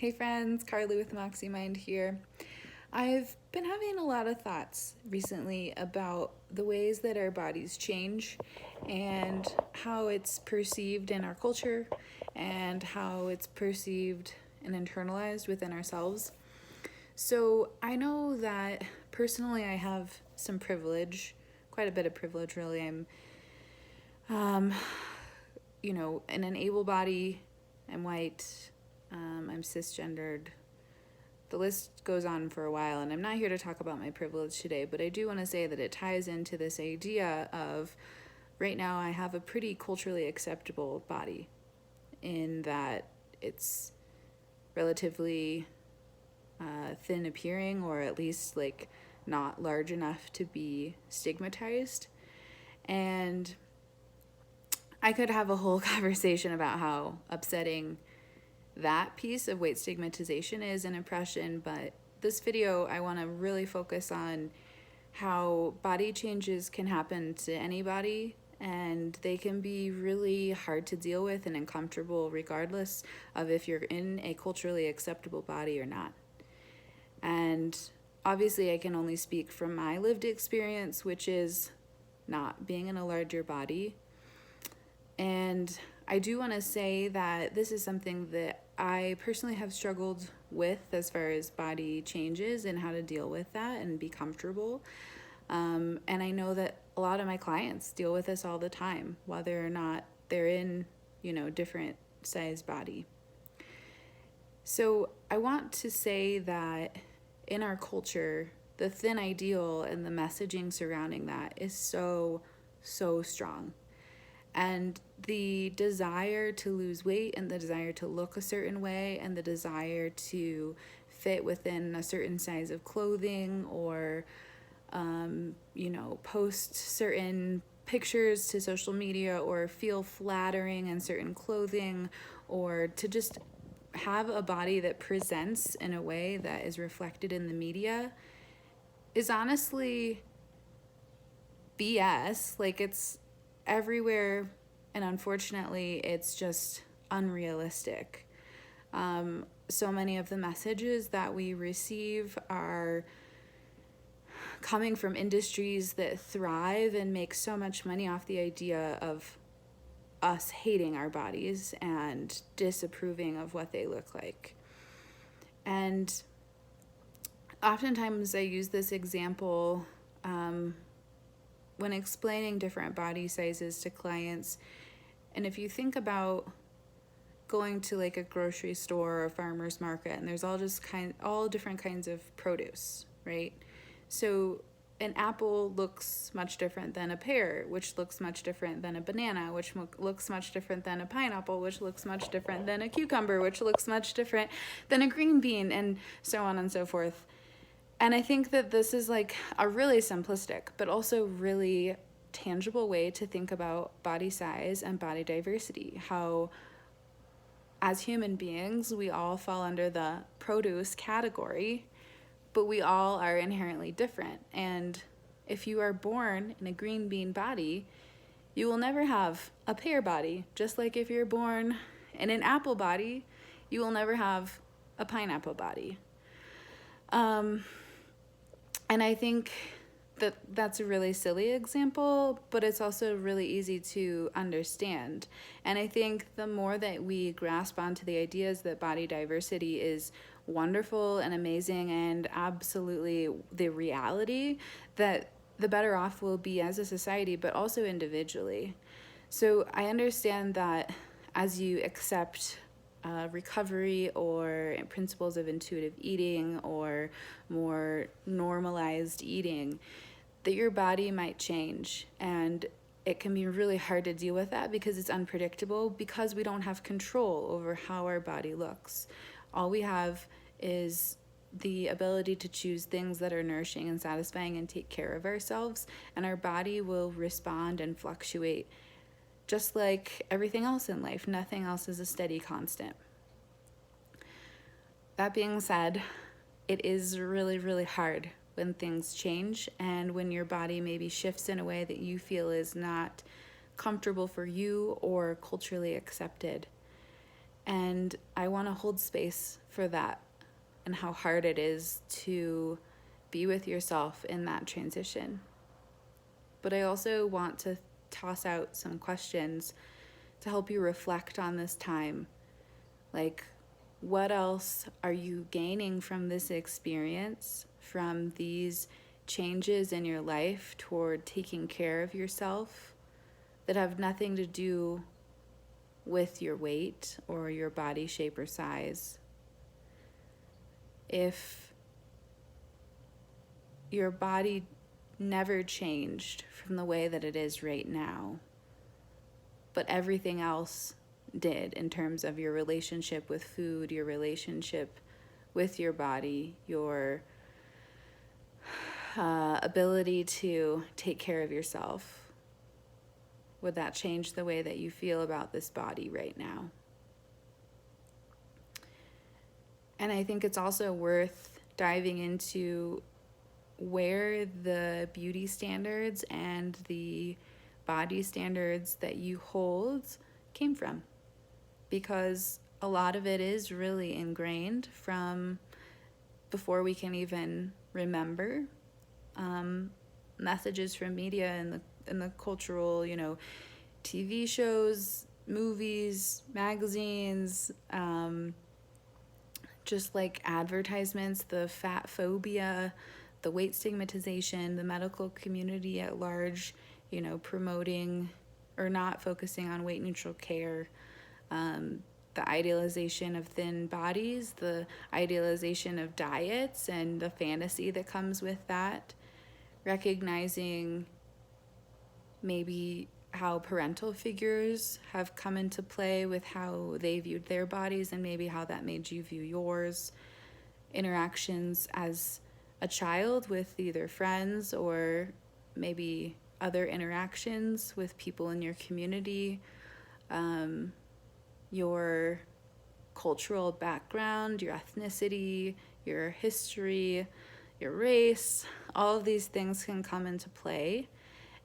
Hey friends, Carly with Moxie Mind here. I've been having a lot of thoughts recently about the ways that our bodies change and how it's perceived in our culture and how it's perceived and internalized within ourselves. So I know that personally I have some privilege, quite a bit of privilege really. Um, in an able body, I'm white, I'm cisgendered. The list goes on for a while, and I'm not here to talk about my privilege today, but I do want to say that it ties into this idea of right now I have a pretty culturally acceptable body in that it's relatively thin appearing, or at least like not large enough to be stigmatized. And I could have a whole conversation about how upsetting that piece of weight stigmatization is an impression, but this video I want to really focus on how body changes can happen to anybody, and they can be really hard to deal with and uncomfortable regardless of if you're in a culturally acceptable body or not. And obviously I can only speak from my lived experience, which is not being in a larger body. And I do want to say that this is something that I personally have struggled with as far as body changes and how to deal with that and be comfortable. And I know that a lot of my clients deal with this all the time, whether or not they're in, different size body. So I want to say that in our culture, the thin ideal and the messaging surrounding that is so, so strong. And the desire to lose weight and the desire to look a certain way and the desire to fit within a certain size of clothing or, post certain pictures to social media or feel flattering in certain clothing or to just have a body that presents in a way that is reflected in the media is honestly BS. Like, it's everywhere, and unfortunately it's just unrealistic. So many of the messages that we receive are coming from industries that thrive and make so much money off the idea of us hating our bodies and disapproving of what they look like. And oftentimes I use this example when explaining different body sizes to clients. And if you think about going to like a grocery store or a farmer's market, and there's all different kinds of produce, right? So an apple looks much different than a pear, which looks much different than a banana, which looks much different than a pineapple, which looks much different than a cucumber, which looks much different than a green bean, and so on and so forth. And I think that this is like a really simplistic, but also really tangible way to think about body size and body diversity. How, as human beings, we all fall under the produce category, but we all are inherently different. And if you are born in a green bean body, you will never have a pear body. Just like if you're born in an apple body, you will never have a pineapple body. And I think that that's a really silly example, but it's also really easy to understand. And I think the more that we grasp onto the ideas that body diversity is wonderful and amazing and absolutely the reality, that the better off we'll be as a society, but also individually. So I understand that as you accept recovery or principles of intuitive eating or more normalized eating, that your body might change, and it can be really hard to deal with that because it's unpredictable, because we don't have control over how our body looks. All we have is the ability to choose things that are nourishing and satisfying and take care of ourselves, and our body will respond and fluctuate just like everything else in life. Nothing else is a steady constant. That being said, it is really, really hard when things change and when your body maybe shifts in a way that you feel is not comfortable for you or culturally accepted. And I want to hold space for that and how hard it is to be with yourself in that transition. But I also want to toss out some questions to help you reflect on this time. Like, what else are you gaining from this experience, from these changes in your life toward taking care of yourself that have nothing to do with your weight or your body shape or size? If your body never changed from the way that it is right now, but everything else did in terms of your relationship with food, your relationship with your body, your ability to take care of yourself, would that change the way that you feel about this body right now? And I think it's also worth diving into where the beauty standards and the body standards that you hold came from, because a lot of it is really ingrained from before we can even remember. Messages from media and the cultural, TV shows, movies, magazines, just like advertisements, the fat phobia, the weight stigmatization, the medical community at large, promoting or not focusing on weight neutral care, the idealization of thin bodies, the idealization of diets, and the fantasy that comes with that, recognizing maybe how parental figures have come into play with how they viewed their bodies and maybe how that made you view yours, interactions as a child with either friends or maybe other interactions with people in your community, your cultural background, your ethnicity, your history, your race. All of these things can come into play.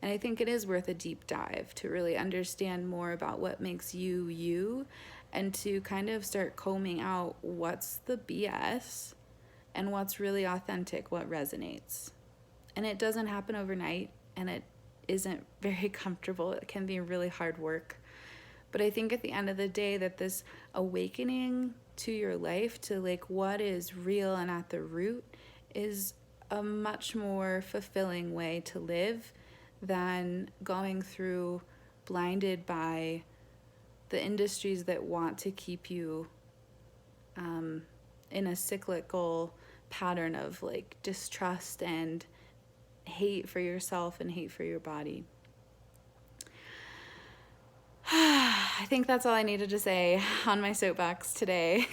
And I think it is worth a deep dive to really understand more about what makes you you, and to kind of start combing out what's the BS and what's really authentic, what resonates. And it doesn't happen overnight, and it isn't very comfortable. It can be really hard work. But I think at the end of the day that this awakening to your life, to like what is real and at the root, is a much more fulfilling way to live than going through blinded by the industries that want to keep you in a cyclical pattern of like distrust and hate for yourself and hate for your body. I think that's all I needed to say on my soapbox today.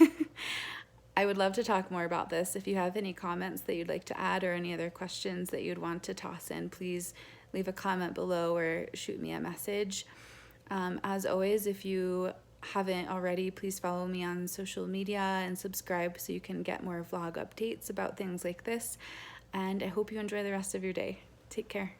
I would love to talk more about this. If you have any comments that you'd like to add or any other questions that you'd want to toss in, please leave a comment below or shoot me a message. As always, if you haven't already, please follow me on social media and subscribe so you can get more vlog updates about things like this. And I hope you enjoy the rest of your day. Take care.